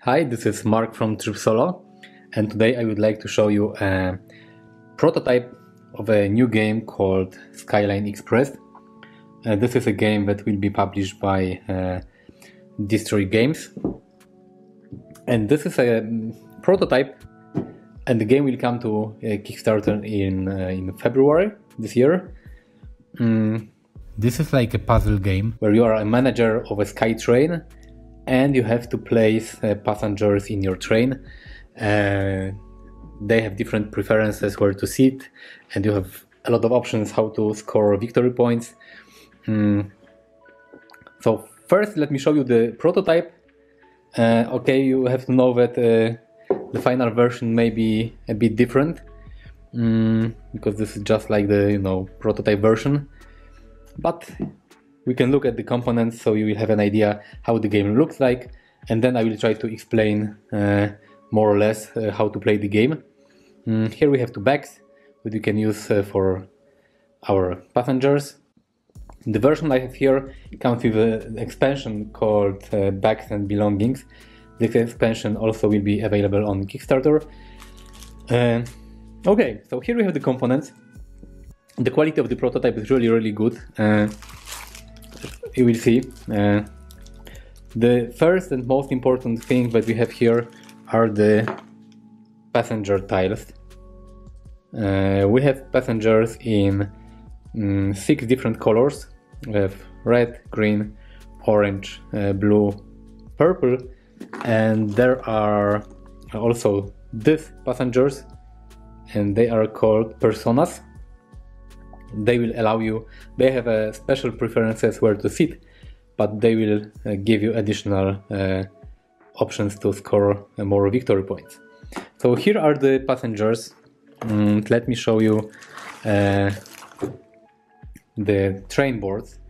Hi, this is Mark from Trip and today I would like to show you a prototype of a new game called Skyline Express. This is a game that will be published by Thistroy Games, and this is a prototype, and the game will come to Kickstarter in February this year. This is like a puzzle game where you are a manager of a sky train and you have to place passengers in your train. They have different preferences where to sit, and you have a lot of options how to score victory points. So first let me show you the prototype. Okay, you have to know that the final version may be a bit different, because this is just like the prototype version, but we can look at the components so you will have an idea how the game looks like, and then I will try to explain more or less how to play the game. Here we have two bags that you can use for our passengers. The version I have here comes with an expansion called Bags and Belongings. This expansion also will be available on Kickstarter. Okay, so here we have the components. The quality of the prototype is really good. You will see. The first and most important thing that we have here are the passenger tiles. We have passengers in 6 different colors. We have red, green, orange, blue, purple, and there are also these passengers, and they are called personas. They will allow you, they have a special preferences where to sit, but they will give you additional options to score more victory points. So here are the passengers. Let me show you the train boards.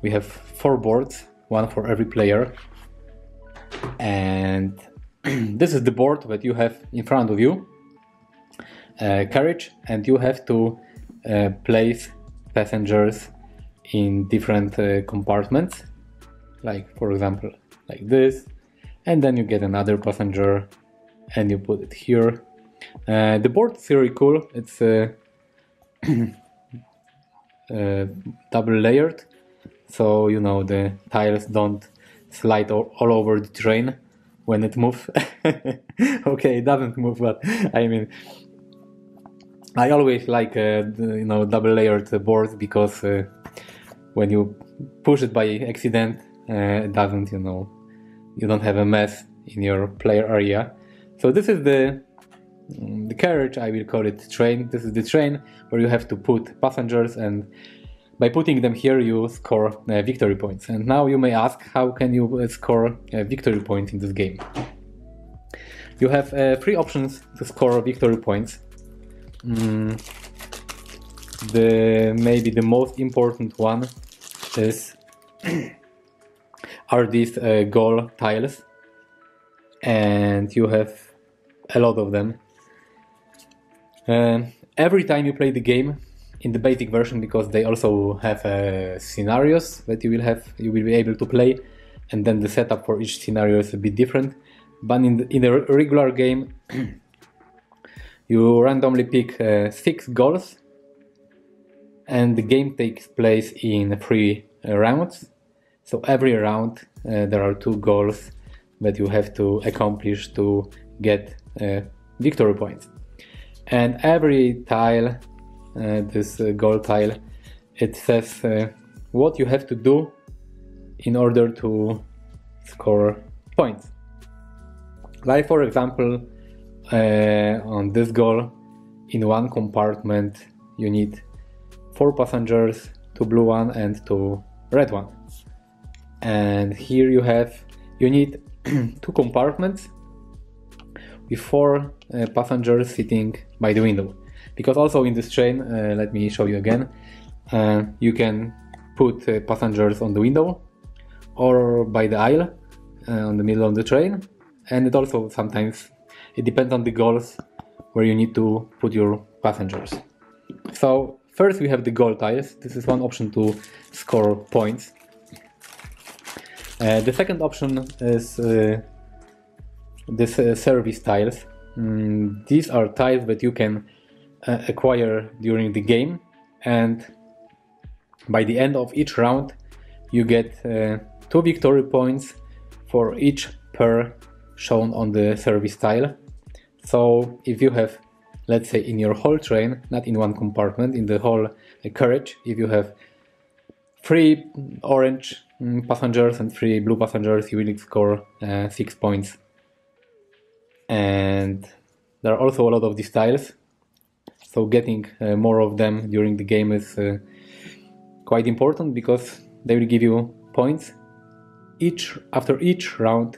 We have 4 boards, one for every player, and this is the board that you have in front of you, carriage, and you have to place passengers in different compartments, like for example like this, and then you get another passenger and you put it here. The board is very cool. It's double layered, so the tiles don't slide all over the train when it moves. Okay, it doesn't move, but I mean, I always like double layered boards, because when you push it by accident, it doesn't, you don't have a mess in your player area. So this is the carriage. I will call it train. This is the train where you have to put passengers, and by putting them here you score victory points. And now you may ask, how can you score victory points in this game? You have 3 options to score victory points. Maybe the most important one is are these goal tiles, and you have a lot of them. Every time you play the game in the basic version, because they also have scenarios that you will be able to play, and then the setup for each scenario is a bit different. But in the regular game, you randomly pick 6 goals, and the game takes place in 3 rounds. So every round there are 2 goals that you have to accomplish to get victory points. And every tile, this goal tile, it says what you have to do in order to score points. Like for example, on this goal, in one compartment you need 4 passengers, 2 blue one and 2 red one. And here you need 2 compartments with 4 passengers sitting by the window, because also in this train, let me show you again, you can put passengers on the window or by the aisle on the middle of the train, and it also sometimes it depends on the goals where you need to put your passengers. So first we have the goal tiles. This is one option to score points. The second option is these service tiles. These are tiles that you can acquire during the game, and by the end of each round you get 2 victory points for each pair shown on the service tile. So if you have, let's say, in your whole train, not in one compartment, in the whole carriage, if you have 3 orange passengers and 3 blue passengers, you will score 6 points. And there are also a lot of these tiles, so getting more of them during the game is quite important, because they will give you points. After each round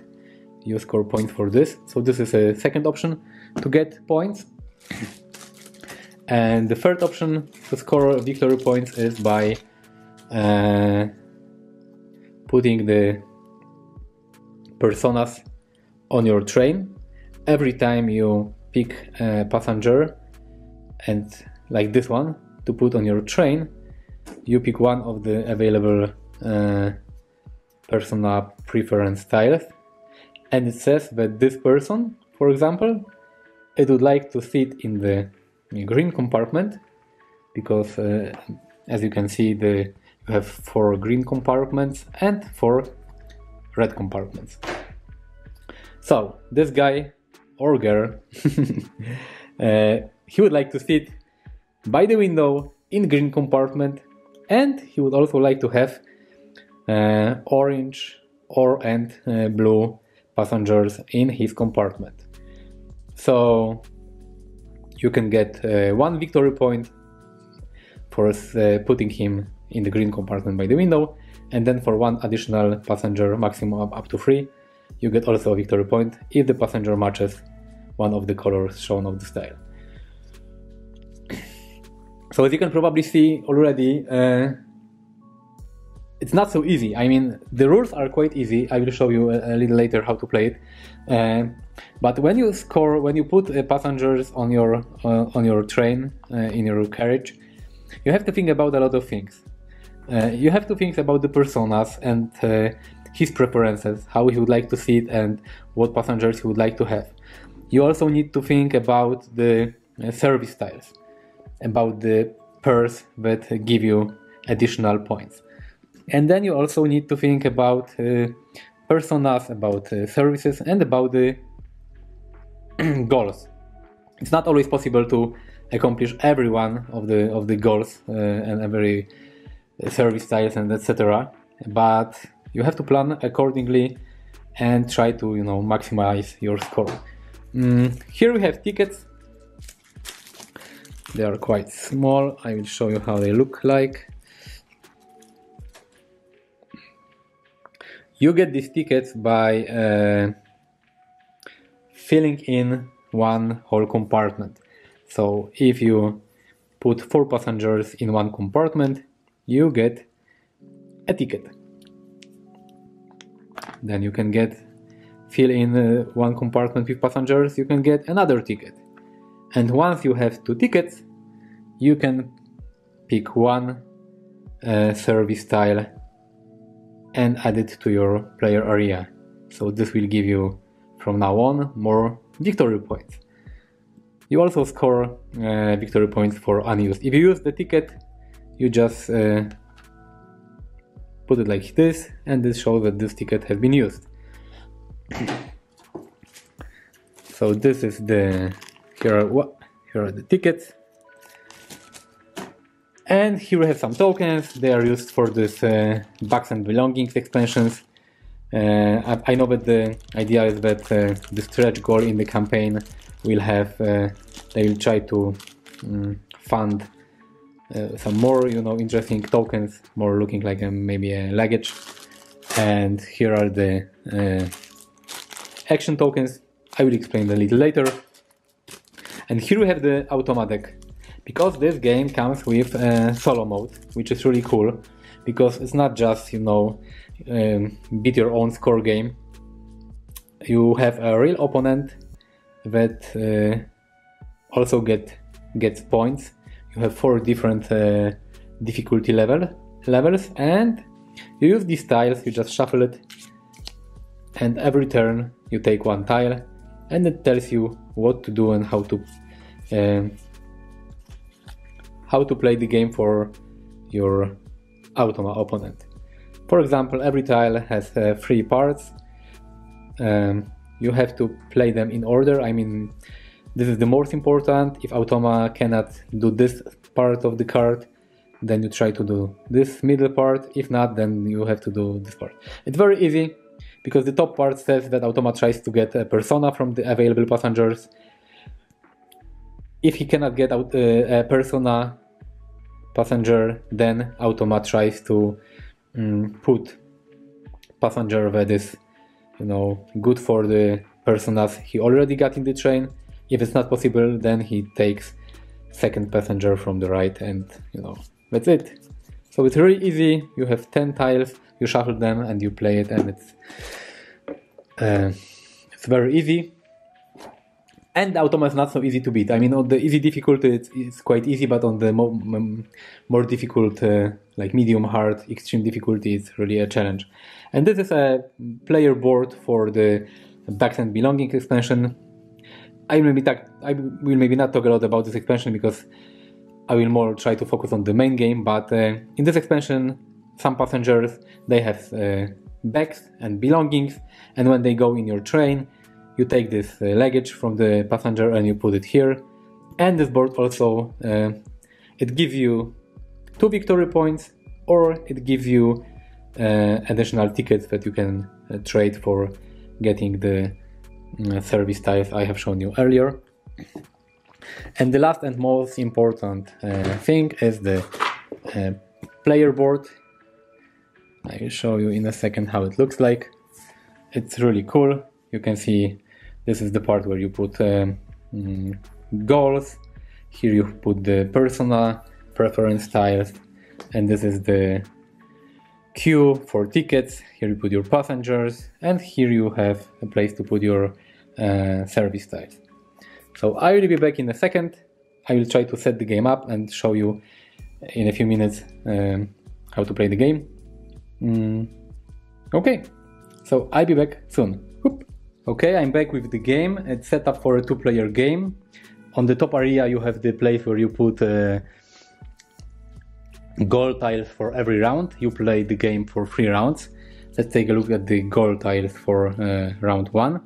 you score points for this, so this is a second option to get points. And the third option to score victory points is by putting the personas on your train. Every time you pick a passenger, and like this one, to put on your train, you pick one of the available persona preference tiles, and it says that this person, for example, it would like to sit in the green compartment, because as you can see, you have 4 green compartments and 4 red compartments. So this guy or girl he would like to sit by the window in green compartment, and he would also like to have orange and blue passengers in his compartment. So you can get 1 victory point for putting him in the green compartment by the window, and then for 1 additional passenger, maximum up to 3, you get also a victory point if the passenger matches one of the colors shown of the style. So as you can probably see already, it's not so easy. I mean, the rules are quite easy. I will show you a little later how to play it. But when you put passengers on your train, in your carriage, you have to think about a lot of things. You have to think about the personas and his preferences, how he would like to sit and what passengers he would like to have. You also need to think about the service styles, about the pairs that give you additional points. And then you also need to think about personas, about services, and about the goals. It's not always possible to accomplish every one of the goals and every service styles and etc. But you have to plan accordingly and try to maximize your score. Here we have tickets. They are quite small. I will show you how they look like. You get these tickets by filling in one whole compartment. So if you put 4 passengers in one compartment, you get a ticket. Then you can fill in one compartment with passengers, you can get another ticket. And once you have 2 tickets, you can pick one service tile and add it to your player area. So this will give you from now on more victory points. You also score victory points for unused. If you use the ticket, you just put it like this, and this shows that this ticket has been used. So this is here are the tickets. And here we have some tokens. They are used for this Bags and Belongings expansions. I know that the idea is that the stretch goal in the campaign will have, they will try to fund some more, interesting tokens, more looking like maybe a luggage. And here are the action tokens. I will explain a little later. And here we have the automatic. Because this game comes with solo mode, which is really cool, because it's not just, beat your own score game. You have a real opponent that also gets points. You have 4 different difficulty levels, and you use these tiles, you just shuffle it, and every turn you take 1 tile, and it tells you what to do and how to play the game for your Automa opponent. For example, every tile has 3 parts. You have to play them in order. I mean, this is the most important. If Automa cannot do this part of the card, then you try to do this middle part. If not, then you have to do this part. It's very easy because the top part says that Automa tries to get a persona from the available passengers. If he cannot get out a persona passenger, then Automa tries to put passenger that is, good for the personas he already got in the train. If it's not possible, then he takes second passenger from the right, and that's it. So it's really easy. You have 10 tiles, you shuffle them and you play it, and it's very easy. And the Automa is not so easy to beat. I mean, on the easy difficulty it's quite easy, but on the more difficult, like medium hard, extreme difficulty, it's really a challenge. And this is a player board for the Bags and Belongings expansion. I will maybe not talk a lot about this expansion because I will more try to focus on the main game, but in this expansion some passengers, they have bags and belongings, and when they go in your train, you take this luggage from the passenger and you put it here. And this board also, it gives you 2 victory points, or it gives you additional tickets that you can trade for getting the service tiles I have shown you earlier. And the last and most important thing is the player board. I will show you in a second how it looks like. It's really cool. You can see this is the part where you put goals. Here you put the persona preference tiles, and this is the queue for tickets. Here you put your passengers, and here you have a place to put your service tiles. So I will be back in a second. I will try to set the game up and show you in a few minutes how to play the game. Okay, so I'll be back soon. Whoop. Okay, I'm back with the game. It's set up for a 2-player game. On the top area you have the place where you put goal tiles for every round. You play the game for 3 rounds. Let's take a look at the goal tiles for round 1.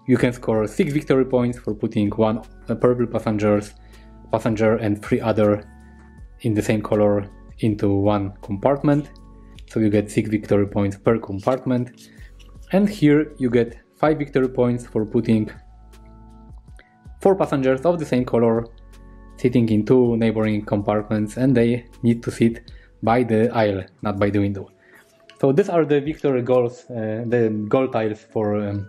You can score 6 victory points for putting 1 purple passenger and 3 other in the same color into 1 compartment. So you get 6 victory points per compartment. And here you get 5 victory points for putting 4 passengers of the same color sitting in 2 neighboring compartments, and they need to sit by the aisle, not by the window. So these are the victory goals, the goal tiles for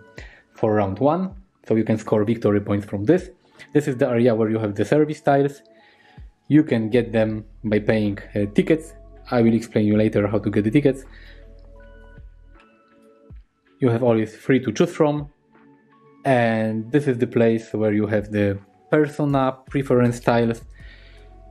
round 1. So you can score victory points from this. This is the area where you have the service tiles. You can get them by paying tickets. I will explain you later how to get the tickets. You have always 3 to choose from, and this is the place where you have the persona preference tiles.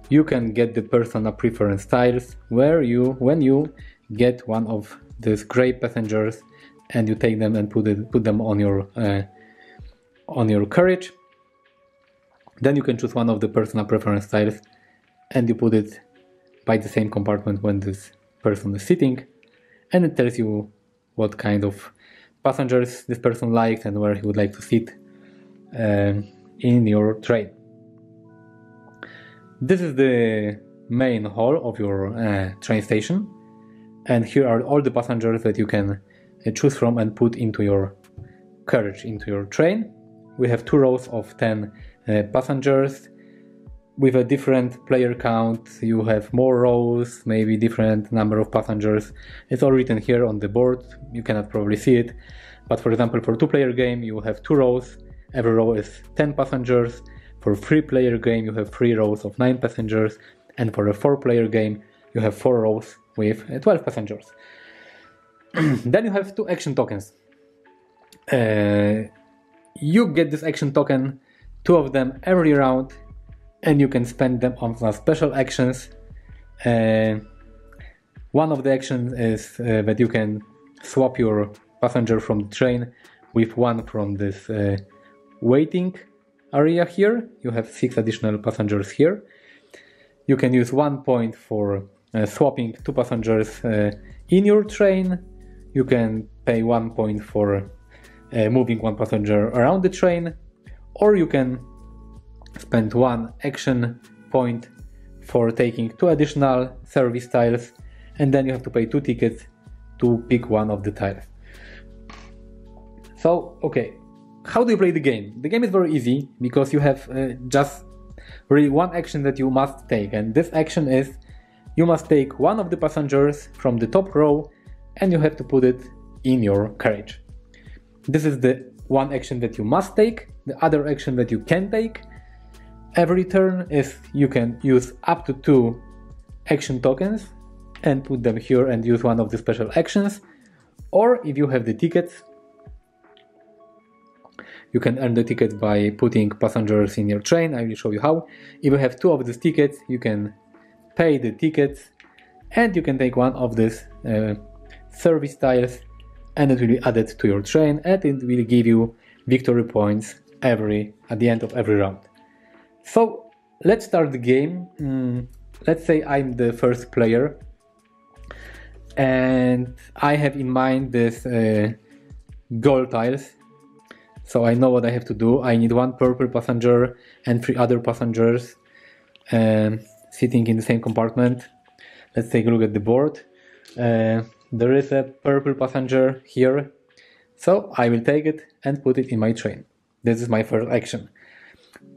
You can get the persona preference tiles when you get one of these gray passengers and you take them and put them on your carriage. Then you can choose one of the persona preference tiles and you put it by the same compartment when this person is sitting, and it tells you what kind of passengers this person likes and where he would like to sit in your train. This is the main hall of your train station, and here are all the passengers that you can choose from and put into your carriage, into your train. We have 2 rows of 10 passengers with a different player count. You have more rows, maybe different number of passengers. It's all written here on the board. You cannot probably see it, but for example, for 2-player game you have 2 rows. Every row is 10 passengers. For 3-player game you have 3 rows of 9 passengers, and for a 4-player game you have 4 rows with 12 passengers. Then you have 2 action tokens. You get this action token, 2 of them every round, and you can spend them on some special actions. One of the actions is that you can swap your passenger from the train with one from this waiting area here. You have 6 additional passengers here. You can use 1 point for swapping 2 passengers in your train. You can pay 1 point for moving 1 passenger around the train, or you can spend 1 action point for taking 2 additional service tiles, and then you have to pay 2 tickets to pick one of the tiles. So, okay, how do you play the game? The game is very easy because you have just really one action that you must take, and this action is you must take one of the passengers from the top row and you have to put it in your carriage. This is the one action that you must take. The other action that you can take every turn is you can use up to 2 action tokens and put them here and use one of the special actions. Or if you have the tickets, you can earn the tickets by putting passengers in your train. I will show you how. If you have 2 of these tickets, you can pay the tickets and you can take one of these service tiles, and it will be added to your train and it will give you victory points at the end of every round. So let's start the game. Let's say I'm the first player and I have in mind this gold tiles. So I know what I have to do. I need 1 purple passenger and 3 other passengers sitting in the same compartment. Let's take a look at the board. There is a purple passenger here, so I will take it and put it in my train. This is my first action.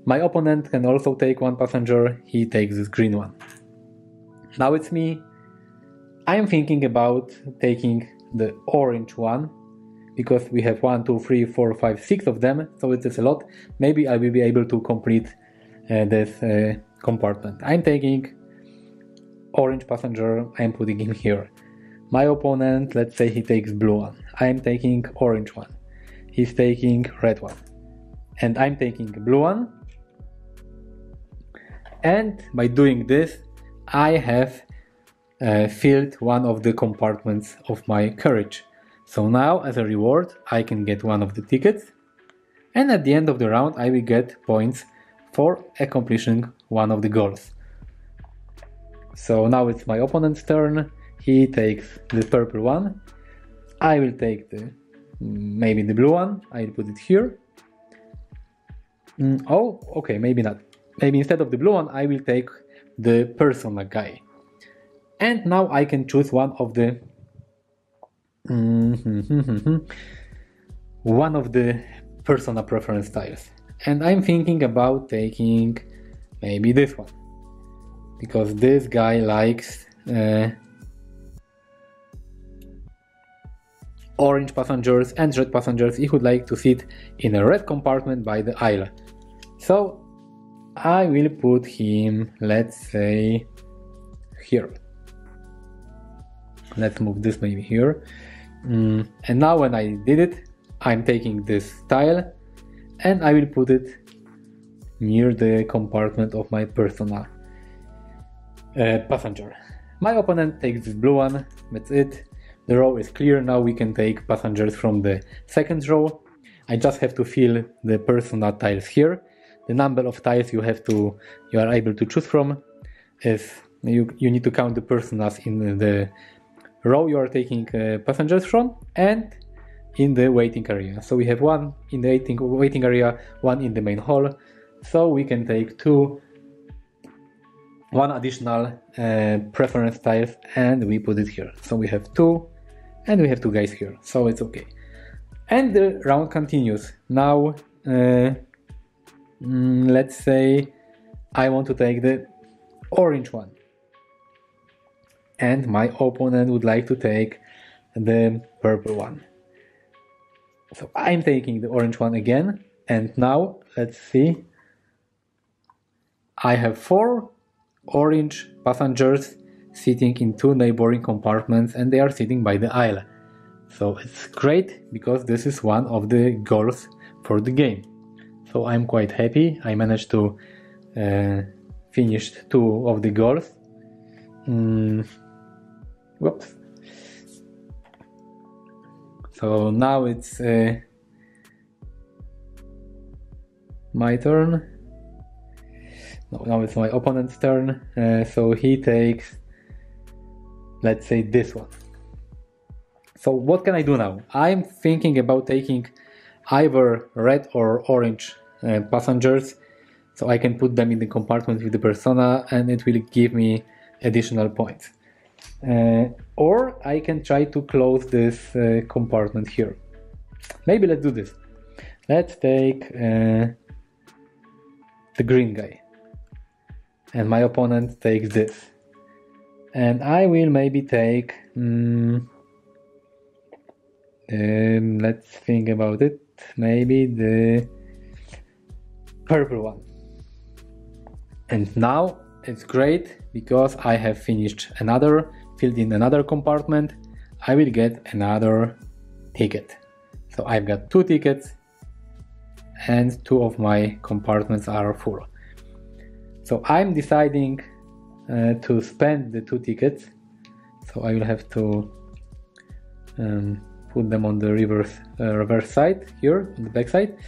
My opponent can also take 1 passenger. He takes this green one. Now it's me. I am thinking about taking the orange one because we have 1, 2, 3, 4, 5, 6 of them, so it is a lot. Maybe I will be able to complete this compartment. I'm taking orange passenger. I'm putting him here. My opponent, let's say he takes blue one. I'm taking orange one. He's taking red one. And I'm taking blue one. And by doing this, I have filled one of the compartments of my carriage. So now, as a reward, I can get one of the tickets. And at the end of the round, I will get points for accomplishing one of the goals. So now it's my opponent's turn. He takes the purple one. I will take maybe the blue one. I'll put it here. Oh, okay, maybe not. Maybe instead of the blue one, I will take the persona guy. And now I can choose one of the persona preference tiles. And I'm thinking about taking maybe this one, because this guy likes orange passengers and red passengers. He would like to sit in a red compartment by the aisle. So I will put him, let's say, here. Let's move this maybe here. And now when I did it, I'm taking this tile and I will put it near the compartment of my persona passenger. My opponent takes this blue one. That's it. The row is clear. Now we can take passengers from the second row. I just have to fill the persona tiles here. The number of tiles you are able to choose from is you need to count the personas in the row you are taking passengers from and in the waiting area. So we have 1 in the waiting area, 1 in the main hall. So we can take 1 additional preference tiles and we put it here. So we have 2 and we have 2 guys here, so it's okay. And the round continues. Now let's say I want to take the orange one and my opponent would like to take the purple one. So I'm taking the orange one again, and now let's see. I have 4 orange passengers sitting in 2 neighboring compartments and they are sitting by the aisle. So it's great because this is one of the goals for the game. So I'm quite happy. I managed to finish 2 of the goals. Whoops. So now it's my turn. No, now it's my opponent's turn. So he takes, let's say, this one. So what can I do now? I'm thinking about taking either red or orange passengers, so I can put them in the compartment with the persona and it will give me additional points. Or I can try to close this compartment here. Maybe let's do this. Let's take the green guy. And my opponent takes this. And I will maybe take... let's think about it. Maybe the purple one. And now it's great because I have filled in another compartment. I will get another ticket. So I've got 2 tickets and 2 of my compartments are full. So I'm deciding to spend the 2 tickets. So I will have to put them on the reverse side here, on the back side.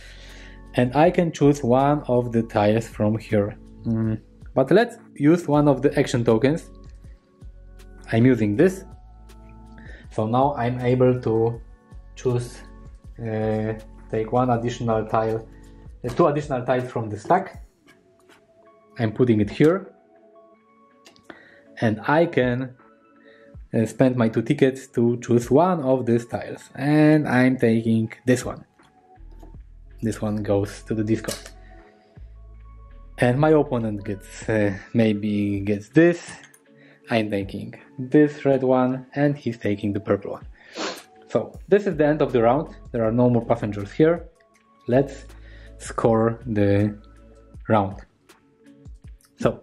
And I can choose one of the tiles from here. But let's use one of the action tokens. I'm using this. So now I'm able to choose, take one additional tile, 2 additional tiles from the stack. I'm putting it here. And I can spend my 2 tickets to choose one of these tiles. And I'm taking this one. This one goes to the discard. And my opponent gets maybe gets this. I'm taking this red one and he's taking the purple one. So this is the end of the round. There are no more passengers here. Let's score the round. So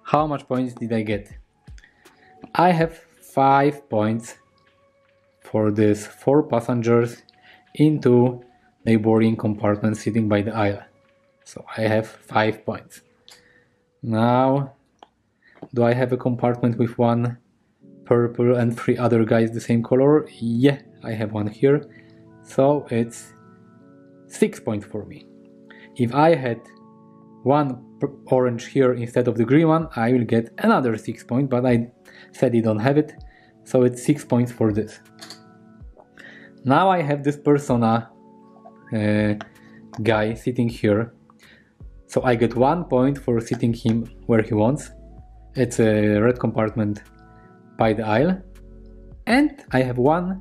how much points did I get? I have 5 points for this 4 passengers into neighboring compartment sitting by the aisle. So I have 5 points. Now, do I have a compartment with 1 purple and 3 other guys the same color? Yeah, I have one here. So it's 6 points for me. If I had 1 orange here instead of the green one, I will get another 6 points, but I said I don't have it. So it's 6 points for this. Now I have this persona guy sitting here. So I get 1 point for sitting him where he wants. It's a red compartment by the aisle. And I have 1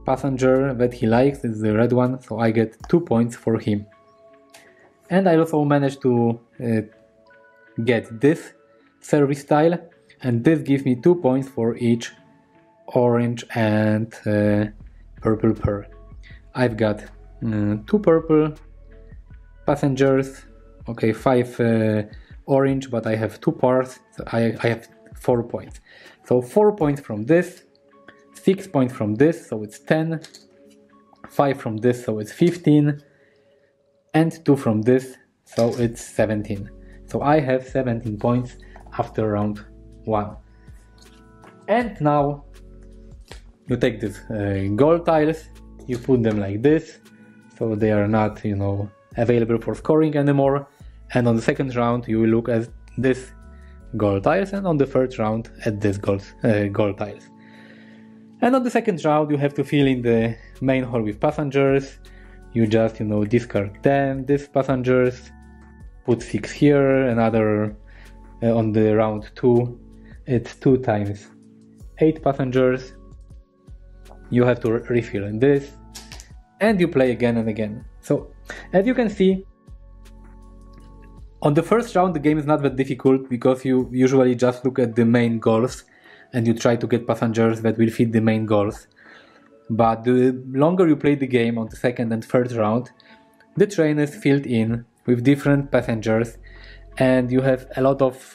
passenger that he likes, it's the red one, so I get 2 points for him. And I also managed to get this service tile, and this gives me 2 points for each orange and purple pair. I've got 2 purple passengers, okay, 5 orange, but I have 2 pairs, so I have 4 points. So 4 points from this, 6 points from this, so it's 10, 5 from this, so it's 15, and 2 from this, so it's 17. So I have 17 points after round 1. And now you take these gold tiles, you put them like this, so they are not, you know, available for scoring anymore. And on the second round you will look at this gold tiles, and on the third round at this gold tiles. And on the second round you have to fill in the main hall with passengers. You just, you know, discard them, these passengers, put 6 here, another on the round 2, it's 2 times 8 passengers. You have to refill in this, and you play again and again. So, as you can see, on the first round the game is not that difficult because you usually just look at the main goals and you try to get passengers that will fit the main goals. But the longer you play the game on the second and third round, the train is filled in with different passengers, and you have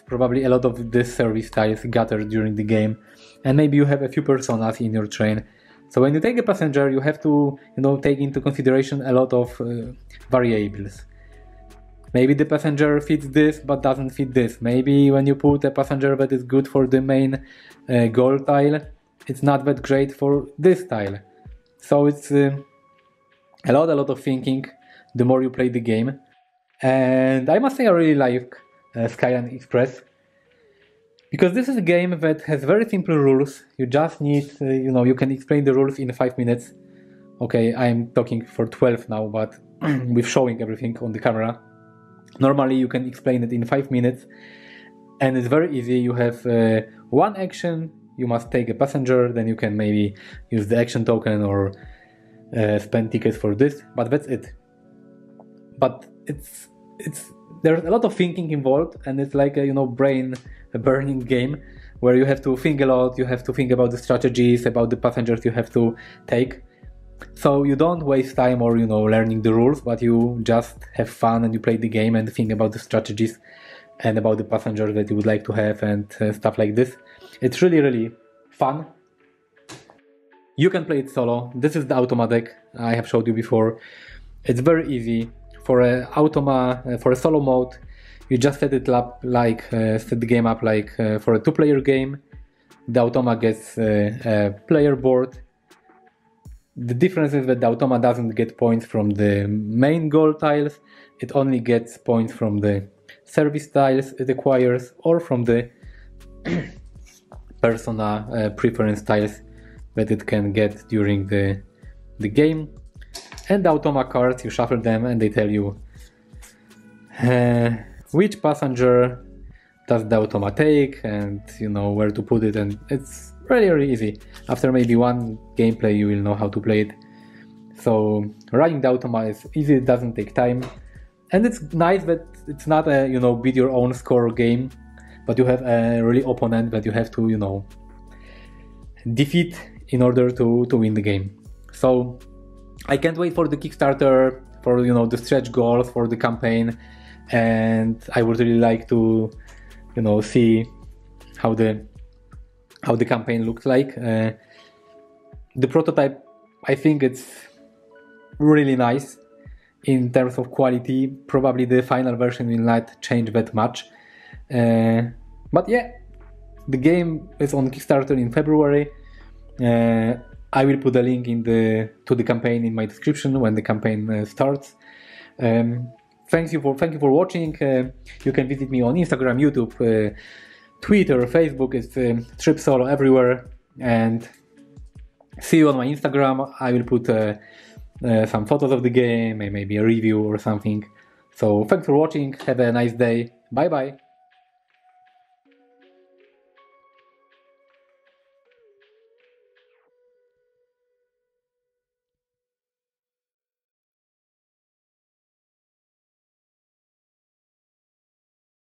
probably a lot of this service tiles gathered during the game, and maybe you have a few personas in your train. So when you take a passenger, you have to, you know, take into consideration a lot of variables. Maybe the passenger fits this but doesn't fit this. Maybe when you put a passenger that is good for the main goal tile, it's not that great for this tile. So it's a lot of thinking the more you play the game. And I must say I really like Skyline Express, because this is a game that has very simple rules. You just need, you can explain the rules in 5 minutes. Okay, I'm talking for 12 now, but with showing everything on the camera. Normally you can explain it in 5 minutes, and it's very easy. You have one action, you must take a passenger, then you can maybe use the action token or spend tickets for this, but that's it. But there's a lot of thinking involved, and it's like a brain burning game where you have to think a lot. You have to think about the strategies, about the passengers you have to take. So you don't waste time or learning the rules, but you just have fun and you play the game and think about the strategies and about the passengers that you would like to have and stuff like this. It's really, really fun. You can play it solo. This is the Automa deck I have showed you before. It's very easy. For a Automa, for a solo mode, you just set it up like set the game up like for a 2-player game. The Automa gets a player board. The difference is that the Automa doesn't get points from the main goal tiles. It only gets points from the service tiles it acquires or from the persona preference tiles that it can get during the game. And the Automa cards, you shuffle them and they tell you which passenger does the Automa take and where to put it, and it's really, really easy. After maybe one gameplay you will know how to play it. So running the Automa is easy, it doesn't take time, and it's nice that it's not a beat your own score game, but you have a really opponent that you have to defeat in order to win the game. So I can't wait for the Kickstarter, for the stretch goals, for the campaign, and I would really like to see how the campaign looks like. The prototype, I think it's really nice in terms of quality. Probably the final version will not change that much, but yeah, the game is on Kickstarter in February. I will put a link to the campaign in my description when the campaign starts. Thank you for watching. You can visit me on Instagram, YouTube, Twitter, Facebook. It's Trip Solo everywhere. And see you on my Instagram. I will put some photos of the game, maybe a review or something. So thanks for watching. Have a nice day. Bye bye.